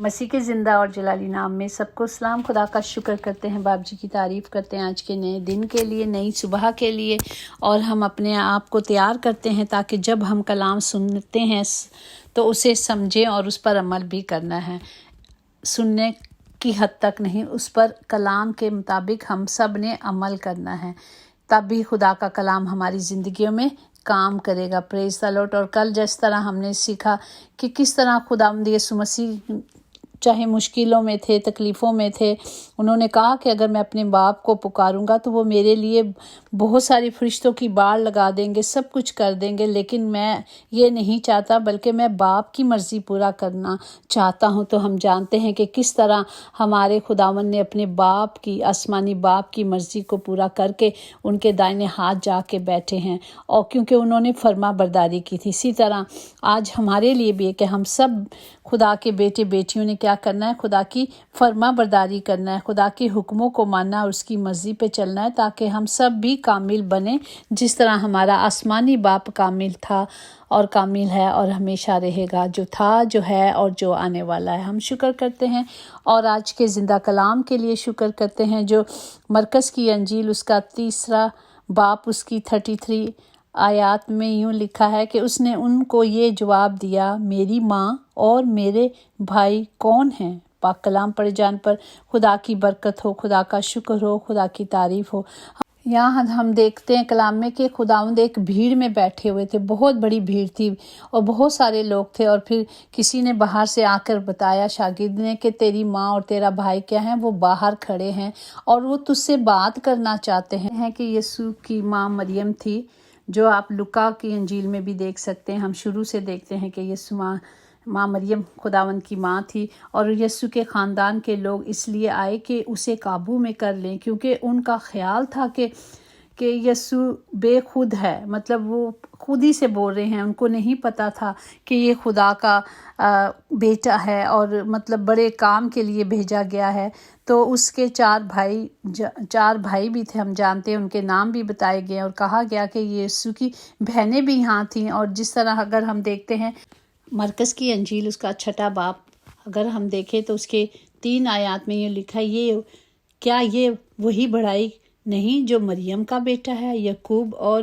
مسیح کے زندہ اور جلالی نام میں سب کو سلام۔ خدا کا شکر کرتے ہیں، باپ جی کی تعریف کرتے ہیں آج کے نئے دن کے لیے، نئی صبح کے لیے، اور ہم اپنے آپ کو تیار کرتے ہیں تاکہ جب ہم کلام سنتے ہیں تو اسے سمجھیں اور اس پر عمل بھی کرنا ہے۔ سننے کی حد تک نہیں، اس پر کلام کے مطابق ہم سب نے عمل کرنا ہے، تب بھی خدا کا کلام ہماری زندگیوں میں کام کرے گا۔ پریز دی لارڈ۔ اور کل جس طرح ہم نے سیکھا کہ کس طرح خداوند یسوع مسیح چاہے مشکلوں میں تھے، تکلیفوں میں تھے، انہوں نے کہا کہ اگر میں اپنے باپ کو پکاروں گا تو وہ میرے لیے بہت ساری فرشتوں کی باڑ لگا دیں گے، سب کچھ کر دیں گے، لیکن میں یہ نہیں چاہتا، بلکہ میں باپ کی مرضی پورا کرنا چاہتا ہوں۔ تو ہم جانتے ہیں کہ کس طرح ہمارے خداوند نے اپنے باپ کی، آسمانی باپ کی مرضی کو پورا کر کے ان کے دائنے ہاتھ جا کے بیٹھے ہیں، اور کیونکہ انہوں نے فرما برداری کی تھی۔ اسی طرح آج ہمارے لیے بھی ہے کہ ہم سب خدا کے بیٹے بیٹیوں نے کیا کرنا ہے؟ خدا کی فرما برداری کرنا ہے، خدا کے حکموں کو ماننا اور اس کی مرضی پہ چلنا ہے، تاکہ ہم سب بھی کامل بنیں، جس طرح ہمارا آسمانی باپ کامل تھا اور کامل ہے اور ہمیشہ رہے گا، جو تھا، جو ہے اور جو آنے والا ہے۔ ہم شکر کرتے ہیں اور آج کے زندہ کلام کے لیے شکر کرتے ہیں، جو مرکز کی انجیل اس کا 3 باب اس کی 33 آیات میں یوں لکھا ہے کہ اس نے ان کو یہ جواب دیا، میری ماں اور میرے بھائی کون ہیں؟ پاک کلام پڑھے جان پر خدا کی برکت ہو، خدا کا شکر ہو، خدا کی تعریف ہو۔ یہاں ہم دیکھتے ہیں کلام میں کہ خداوند ایک بھیڑ میں بیٹھے ہوئے تھے، بہت بڑی بھیڑ تھی اور بہت سارے لوگ تھے، اور پھر کسی نے باہر سے آ کر بتایا شاگرد نے کہ تیری ماں اور تیرا بھائی کیا ہیں؟ وہ باہر کھڑے ہیں اور وہ تجھ سے بات کرنا چاہتے ہیں۔ کہ یسوع کی ماں مریم تھی، جو آپ لوکا کی انجیل میں بھی دیکھ سکتے ہیں۔ ہم شروع سے دیکھتے ہیں کہ یسوع ماں مریم خداوند کی ماں تھی، اور یسوع کے خاندان کے لوگ اس لیے آئے کہ اسے قابو میں کر لیں، کیونکہ ان کا خیال تھا کہ یسوع بے خود ہے، مطلب وہ خود ہی سے بول رہے ہیں، ان کو نہیں پتا تھا کہ یہ خدا کا بیٹا ہے اور مطلب بڑے کام کے لیے بھیجا گیا ہے۔ تو اس کے 4 بھائی بھی تھے، ہم جانتے ہیں، ان کے نام بھی بتائے گئے اور کہا گیا کہ یسوع کی بہنیں بھی یہاں تھیں۔ اور جس طرح اگر ہم دیکھتے ہیں مرکز کی انجیل اس کا 6 باب اگر ہم دیکھیں تو اس کے 3 آیات میں یہ لکھا ہے، کیا یہ وہی بڑائی نہیں جو مریم کا بیٹا ہے، یعقوب اور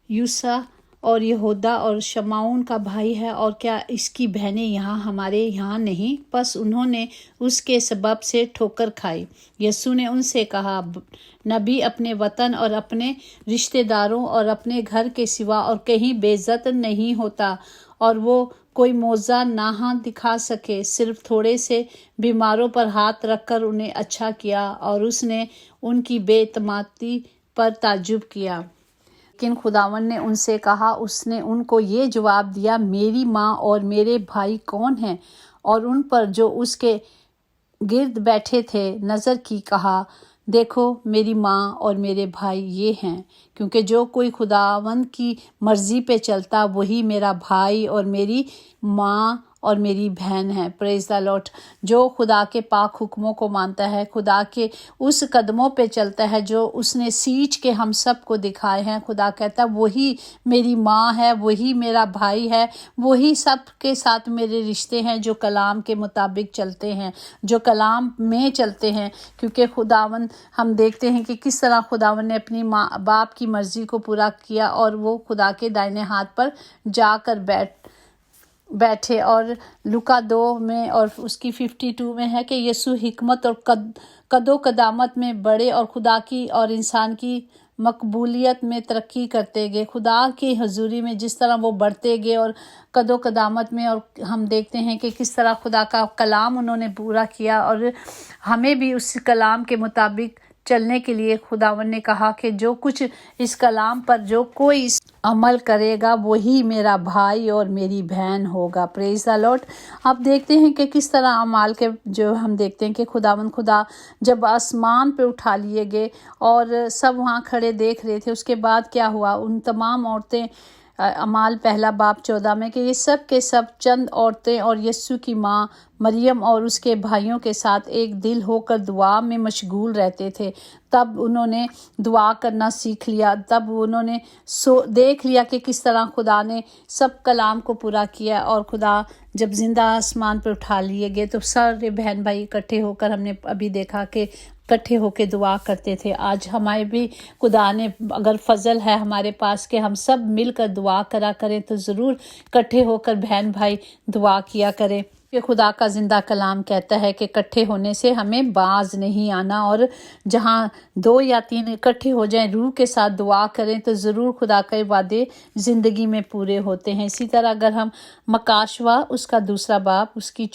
یوسا اور یہودا اور شمعون کا بھائی ہے، اور کیا اس کی بہنیں یہاں ہمارے یہاں نہیں؟ پس انہوں نے اس کے سبب سے ٹھوکر کھائی۔ یسوع نے ان سے کہا، نبی اپنے وطن اور اپنے رشتہ داروں اور اپنے گھر کے سوا اور کہیں بے عزت نہیں ہوتا، اور وہ کوئی معجزہ نہ دکھا سکے، صرف تھوڑے سے بیماروں پر ہاتھ رکھ کر انہیں اچھا کیا، اور اس نے ان کی بے اعتمادی پر تعجب کیا۔ لیکن خداوند نے ان سے کہا، اس نے ان کو یہ جواب دیا، میری ماں اور میرے بھائی کون ہیں؟ اور ان پر جو اس کے گرد بیٹھے تھے نظر کی، کہا، دیکھو میری ماں اور میرے بھائی یہ ہیں، کیونکہ جو کوئی خداوند کی مرضی پہ چلتا وہی میرا بھائی اور میری ماں اور میری بہن ہے۔ پریز دی لارڈ۔ جو خدا کے پاک حکموں کو مانتا ہے، خدا کے اس قدموں پہ چلتا ہے جو اس نے سیچ کے ہم سب کو دکھائے ہیں، خدا کہتا ہے وہی میری ماں ہے، وہی میرا بھائی ہے، وہی سب کے ساتھ میرے رشتے ہیں، جو کلام کے مطابق چلتے ہیں، جو کلام میں چلتے ہیں۔ کیونکہ خداوند ہم دیکھتے ہیں کہ کس طرح خداوند نے اپنی باپ کی مرضی کو پورا کیا، اور وہ خدا کے دائنے ہاتھ پر جا کر بیٹھے۔ اور لوکا 2 میں اور اس کی 52 میں ہے کہ یسوع حکمت اور قد و قدامت میں بڑے، اور خدا کی اور انسان کی مقبولیت میں ترقی کرتے گئے۔ خدا کی حضوری میں جس طرح وہ بڑھتے گئے اور قد و قدامت میں، اور ہم دیکھتے ہیں کہ کس طرح خدا کا کلام انہوں نے پورا کیا، اور ہمیں بھی اس کلام کے مطابق چلنے کے لیے خداوند نے کہا کہ جو کچھ اس کلام پر جو کوئی عمل کرے گا وہی میرا بھائی اور میری بہن ہوگا۔ پریز دی لارڈ۔ اب دیکھتے ہیں کہ کس طرح اعمال کے جو ہم دیکھتے ہیں کہ خدا جب آسمان پہ اٹھا لیے گئے اور سب وہاں کھڑے دیکھ رہے تھے، اس کے بعد کیا ہوا؟ ان تمام عورتیں अमाल पहला बाब 14 में कि ये सब के सब चंद औरतें और यीशु की माँ मरियम और उसके भाइयों के साथ एक दिल होकर दुआ में मशगूल रहते थे। तब उन्होंने दुआ करना सीख लिया, तब उन्होंने देख लिया कि किस तरह खुदा ने सब कलाम को पूरा किया। और खुदा जब जिंदा आसमान पर उठा लिए गए तो सारे बहन भाई इकट्ठे होकर, हमने अभी देखा कि इकट्ठे होकर दुआ करते थे। आज हमारे भी खुदा ने अगर फजल है हमारे पास कि हम सब मिलकर दुआ करा करें, तो ज़रूर इकट्ठे होकर बहन भाई दुआ किया करें। कि खुदा का जिंदा कलाम कहता है कि इकट्ठे होने से हमें बाज नहीं आना, और जहाँ 2 या 3 इकट्ठे हो जाएं, रूह के साथ दुआ करें, तो ज़रूर खुदा के वादे ज़िंदगी में पूरे होते हैं। इसी तरह अगर हम मकाशवा उसका दूसरा बाब उसकी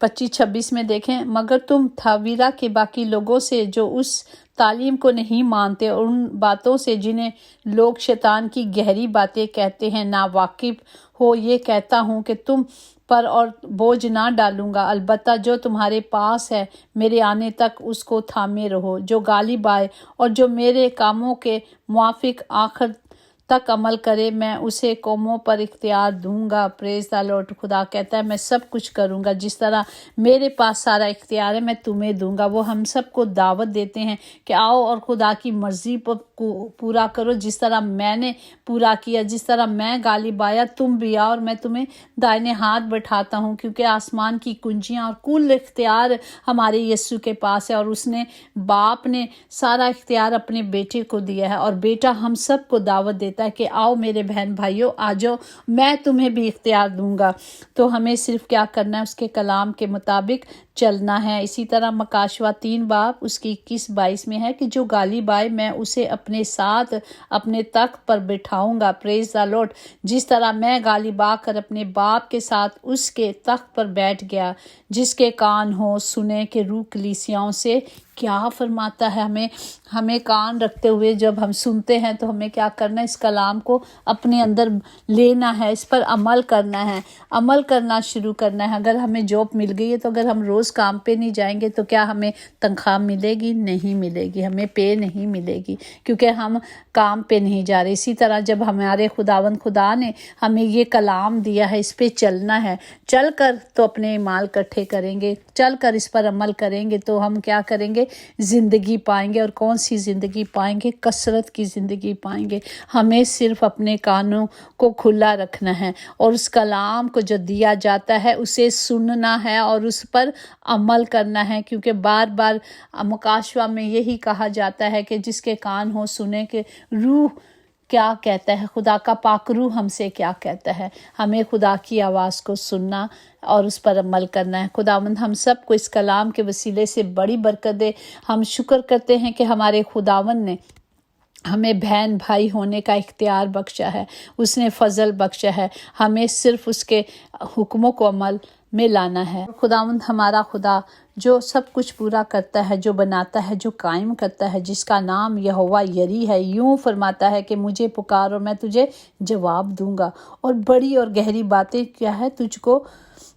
25-26 में देखें, मगर तुम थावीरा के बाकी लोगों से जो उस तालीम को नहीं मानते और उन बातों से जिन्हें लोग शैतान की गहरी बातें कहते हैं ना वाकिफ हो, ये कहता हूँ कि तुम पर और बोझ ना डालूंगा। अलबत्ता जो तुम्हारे पास है मेरे आने तक उसको थामे रहो, जो गालिब आए और जो मेरे कामों के मुआफिक आखिर तक अमल करे, मैं उसे कौमों पर इख्तियार दूंगा। Praise the Lord. खुदा कहता है मैं सब कुछ करूंगा, जिस तरह मेरे पास सारा इख्तियार है मैं तुम्हें दूंगा। वो हम सबको दावत देते हैं कि आओ और खुदा की मर्जी को पूरा करो, जिस तरह मैंने पूरा किया, जिस तरह मैं गालिब आया तुम भी आओ और मैं तुम्हें दाहिने हाथ बैठाता हूँ, क्योंकि आसमान की कुंजियाँ और कुल इख्तियार हमारे यीशु के पास है। और उसने बाप ने सारा इख्तियार अपने बेटे को दिया है, और बेटा हम सबको दावत देता है कि आओ मेरे बहन भाइयों आ जाओ, मैं तुम्हें भी इख्तियार दूंगा। तो हमें सिर्फ क्या करना है, उसके कलाम के मुताबिक चलना है। इसी तरह मकाशवा 3 बाब उसकी 21-22 में है कि जो गालिब आए मैं उसे अपने साथ अपने तख्त पर बिठाऊंगा। Praise the Lord. जिस तरह मैं गालिब आकर अपने बाप के साथ उसके तख्त पर बैठ गया। जिसके कान हो सुने कि रूह कलीसियाओं से क्या फरमाता है। हमें कान रखते हुए जब हम सुनते हैं तो हमें क्या करना है, इस कलाम को अपने अंदर लेना है, इस पर अमल करना है, अमल करना शुरू करना है। अगर हमें जॉब मिल गई है तो अगर हम रोज़ काम पे नहीं जाएंगे तो क्या हमें तनख्वाह मिलेगी? नहीं मिलेगी, हमें पे नहीं मिलेगी, क्योंकि हम काम पे नहीं जा रहे। इसी तरह जब हमारे खुदा ने हमें ये कलाम दिया है, इस पे चलना है, चल कर तो अपने माल इकट्ठे करेंगे, चल कर इस पर अमल करेंगे तो हम क्या करेंगे, ज़िंदगी पाएंगे। और कौन सी ज़िंदगी पाएंगे? कसरत की ज़िंदगी पाएंगे। हमें सिर्फ अपने कानों को खुला रखना है और उस कलाम को जो दिया जाता है उसे सुनना है और उस पर अमल करना है, क्योंकि बार बार मुकाशवा में यही कहा जाता है कि जिसके कान हो सुने कि रूह क्या कहता है, खुदा का पाक रूह हमसे क्या कहता है। हमें खुदा की आवाज़ को सुनना और उस पर अमल करना है। खुदावंद हम सब को इस कलाम के वसीले से बड़ी बरकत दे। हम शुक्र करते हैं कि हमारे खुदावंद ने हमें बहन भाई होने का इख्तियार बख्शा है, उसने फजल बख्शा है। हमें सिर्फ उसके हुक्मों को अमल में लाना है। खुदावंद हमारा खुदा जो सब कुछ पूरा करता है, जो बनाता है, जो कायम करता है, जिसका नाम यहोवा यरी है, यूं फरमाता है कि मुझे पुकार और मैं तुझे जवाब दूंगा और बड़ी और गहरी बातें क्या है तुझको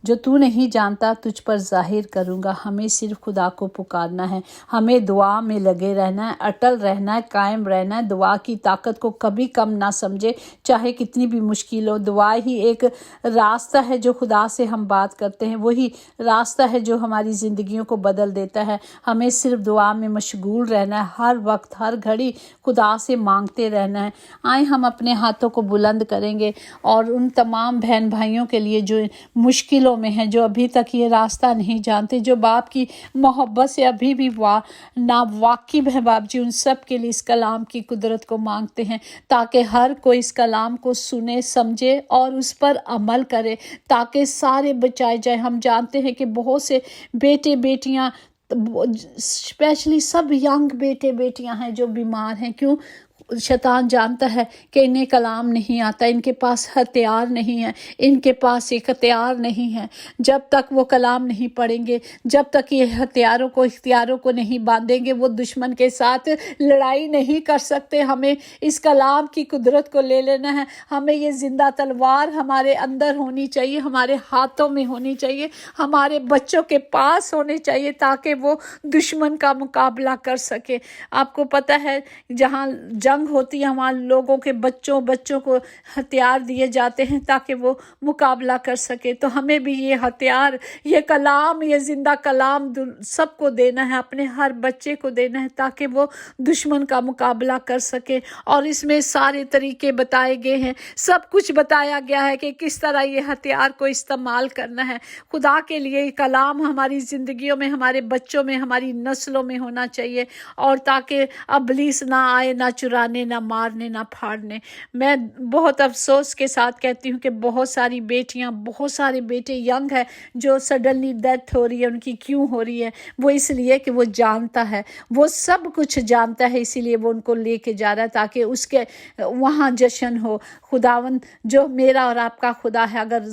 जो तू नहीं जानता तुझ पर जाहिर करूंगा। हमें सिर्फ खुदा को पुकारना है, हमें दुआ में लगे रहना है, अटल रहना है, कायम रहना है। दुआ की ताकत को कभी कम ना समझे, चाहे कितनी भी मुश्किल हो। दुआ ही एक रास्ता है जो खुदा से हम बात करते हैं, वही रास्ता है जो हमारी ज़िंदगियों को बदल देता है। हमें सिर्फ दुआ में मशगूल रहना है, हर वक्त हर घड़ी खुदा से मांगते रहना है। आए हम अपने हाथों को बुलंद करेंगे और उन तमाम बहन भाइयों के लिए जो मुश्किलों में हैं, जो अभी तक ये रास्ता नहीं जानते, जो बाप की मोहब्बत से अभी भी ना वाकिफ है बाप जी, उन सब के लिए इस कलाम की कुदरत को मांगते हैं, ताकि हर कोई इस कलाम को सुने समझे और उस पर अमल करे, ताकि सारे बचाए जाए। हम जानते हैं कि बहुत से बेटे बेटियां, स्पेशली सब यंग बेटे बेटियां हैं जो बीमार हैं। क्यों? शैतान जानता है कि इन्हें कलाम नहीं आता, इनके पास हथियार नहीं है, इनके पास एक हथियार नहीं है। जब तक वो कलाम नहीं पढ़ेंगे, जब तक ये इख्तियारों को नहीं बांधेंगे, वो दुश्मन के साथ लड़ाई नहीं कर सकते। हमें इस कलाम की कुदरत को ले लेना है। हमें ये जिंदा तलवार हमारे अंदर होनी चाहिए, हमारे हाथों में होनी चाहिए, हमारे बच्चों के पास होनी चाहिए, ताकि वो दुश्मन का मुकाबला कर सके। आपको पता है जहाँ जंग जंग होती है वहाँ लोगों के बच्चों को हथियार दिए जाते हैं ताकि वो मुकाबला कर सके। तो हमें भी ये हथियार, ये कलाम, ये ज़िंदा कलाम सबको देना है, अपने हर बच्चे को देना है ताकि वो दुश्मन का मुकाबला कर सके। और इसमें सारे तरीके बताए गए हैं, सब कुछ बताया गया है कि किस तरह ये हथियार को इस्तेमाल करना है। खुदा के लिए ये कलाम हमारी ज़िंदगियों में, हमारे बच्चों में, हमारी नस्लों में होना चाहिए, और ताकि इब्लीस ना आए, ना चुराने, ना मारने, ना फाड़ने। मैं बहुत अफसोस के साथ कहती हूँ कि बहुत सारी बेटियाँ, बहुत सारे बेटे यंग है जो सडनली डेथ हो रही है। उनकी क्यों हो रही है? वो इसलिए कि वो जानता है, वो सब कुछ जानता है, इसीलिए वो उनको लेके जा रहा है ताकि उसके वहाँ जश्न हो। खुदावन जो मेरा और आपका खुदा है, अगर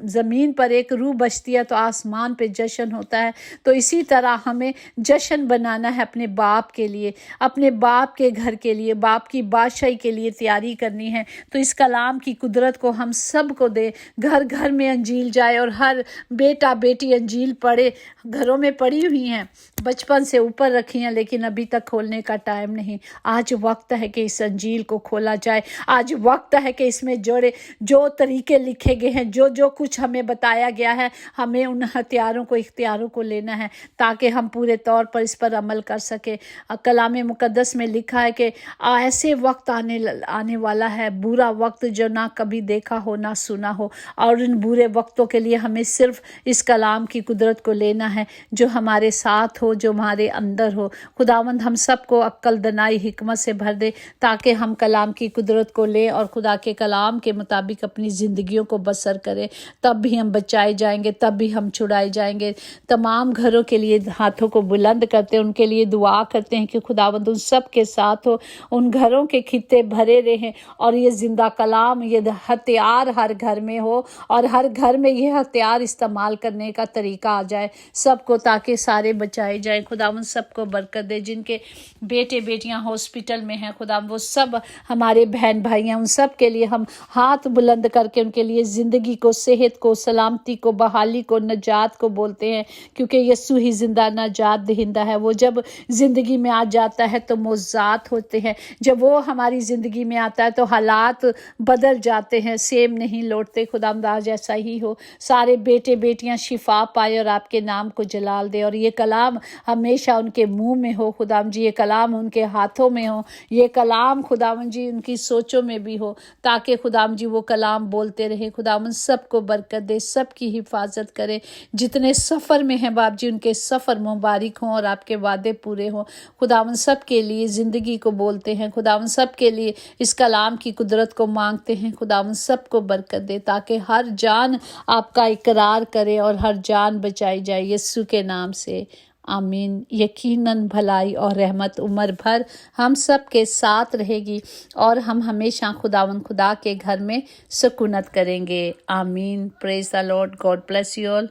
ज़मीन पर एक रूह बचती है तो आसमान पे जश्न होता है। तो इसी तरह हमें जश्न बनाना है अपने बाप के लिए, अपने बाप के घर के लिए, बाप की बादशाही के लिए तैयारी करनी है। तो इस कलाम की कुदरत को हम सब को दे, घर घर में अंजील जाए और हर बेटा बेटी अंजील पढ़े। घरों में पड़ी हुई हैं, बचपन से ऊपर रखी हैं, लेकिन अभी तक खोलने का टाइम नहीं। आज वक्त है कि इस अंजील को खोला जाए। आज वक्त है कि इसमें जोड़े जो तरीके लिखे गए हैं, जो जो कुछ हमें बताया गया है, हमें उन हथियारों को, इख्तियारों को लेना है ताकि हम पूरे तौर पर इस पर अमल कर सके। कलाम मुकद्दस में लिखा है कि ऐसे वक्त आने वाला है, बुरा वक्त जो ना कभी देखा हो ना सुना हो, और इन बुरे वक्तों के लिए हमें सिर्फ इस कलाम की कुदरत को लेना है जो हमारे साथ हो, जो हमारे अंदर हो। खुदावंद हम सबको अक्ल, दनाई, हिकमत से भर दे ताकि हम कलाम की कुदरत को लें और खुदा के कलाम के मुताबिक अपनी ज़िंदगियों को बसर करें। तब भी हम बचाए जाएंगे, तब भी हम छुड़ाए जाएंगे। तमाम घरों के लिए हाथों को बुलंद करते हैं, उनके लिए दुआ करते हैं कि खुदावंद उन सब के साथ हो, उन घरों के खित्ते भरे रहें और ये ज़िंदा कलाम, ये हथियार हर घर में हो और हर घर में ये हथियार इस्तेमाल करने का तरीका आ जाए सबको, ताकि सारे बचाए जाएं। खुदावंद सबको बरकत दे। जिनके बेटे बेटियां हॉस्पिटल में हैं खुदा, वो सब हमारे बहन भाई हैं, उन सब के लिए हम हाथ बुलंद करके उनके लिए ज़िंदगी को, सेहत को, सलामती को, बहाली को, नजात को बोलते हैं, क्योंकि यीशु ही जिंदा नजात दहिंदा है। वो जब ज़िंदगी में आ जाता है तो मौज़ात होते हैं, जब वो हमारी ज़िंदगी में आता है तो हालात बदल जाते हैं, सेम नहीं लौटते। खुदावंद ऐसा ही हो, सारे बेटे बेटियां शिफा पाए और आपके नाम को जलाल दे, और ये कलाम हमेशा उनके मुंह में हो खुदावंद जी, ये कलाम उनके हाथों में हो, ये कलाम खुदावंद जी उनकी सोचों में भी हो, ताकि खुदावंद जी वो कलाम बोलते रहे। खुदावंद सबको बरकत दे, सबकी हिफाजत करे। जितने सफ़र में हैं बाप जी, उनके सफ़र मुबारक हों और आपके वादे पूरे हों। खुदावंद सब के लिए ज़िंदगी को बोलते हैं, खुदावंद सब के लिए इस कलाम की कुदरत को मांगते हैं। खुदावंद सबको बरकत दे ताकि हर जान आपका इकरार करे और हर जान बचाई जाए, यीशु के नाम से आमीन। यकीनन भलाई और रहमत उम्र भर हम सब के साथ रहेगी और हम हमेशा खुदावंद खुदा के घर में सुकूनत करेंगे। आमीन। Praise the Lord. God bless you all.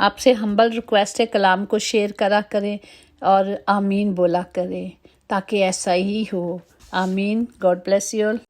आपसे हम्बल रिक्वेस्ट है, कलाम को शेयर करा करें और आमीन बोला करें ताकि ऐसा ही हो। आमीन। God bless you all.